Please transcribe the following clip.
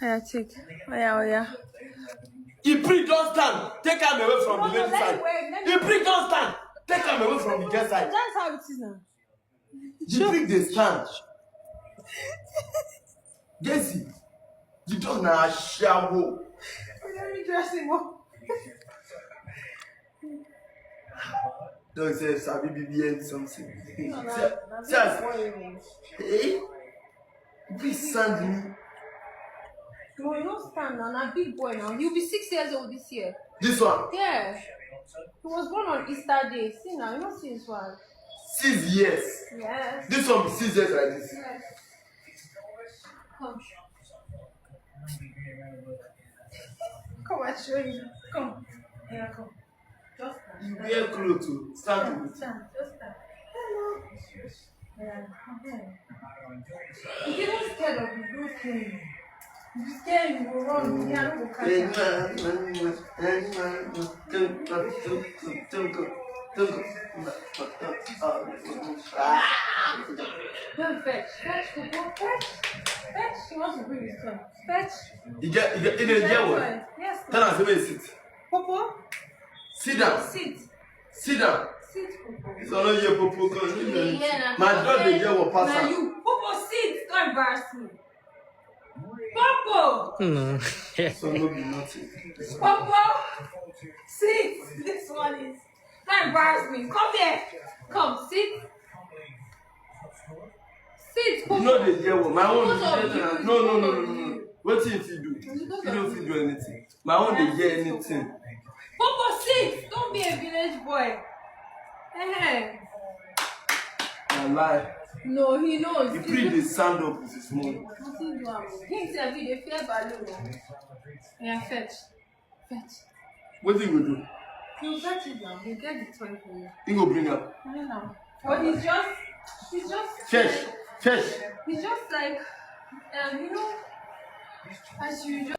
Yeah, take. Oh yeah. You prick, don't stand. Take him away from the left side. You prick, don't stand. Take him away from the guest side. That's how it is now. You prick, they stand. Jesse, you don't know asahwo. Let me dress him up. Don't say Sabi BBN something. Hey, please stand me. No, you don't stand now. I'm a big boy now. You'll be 6 years old this year. This one? Yeah. He was born on Easter Day. See now, you don't see this one. 6 years. Yes. This one be 6 years like this. Yes. Come. Come, I show you. Come. Yeah, come. Just stand. You wear clothes to stand. Stand. Just stand. Hello. Yeah. If you're not scared of the blue thing, if you're scared, you will run. Yeah, I don't catch Don't fetch. Fetch, Popo. Fetch. Fetch. She wants to bring his son. Fetch. You get what? Yes. Tell us where you sit. Popo. Sit down. Sit. Sit down. Sit, Popo. It's not your Popo. My dog, the girl will pass now out. you. Popo, sit. Don't embarrass me. Popo. So no be nothing. Popo. Sit. This one is. Don't embarrass me. Come here. Come, sit. Sit, Popo. You know the girl. My own. No. What if you do? You don't do anything. My own, they hear anything. Popo, sit. Don't be a village boy. I lie. No, he knows. He pretty the stand up with his mom. He himself, he dey fear balloon. Yeah, fetch. What do you do? He'll fetch it now. He'll get the toy for you. He go bring up. I don't know. But he's just. Fetch. He's just like, as you just.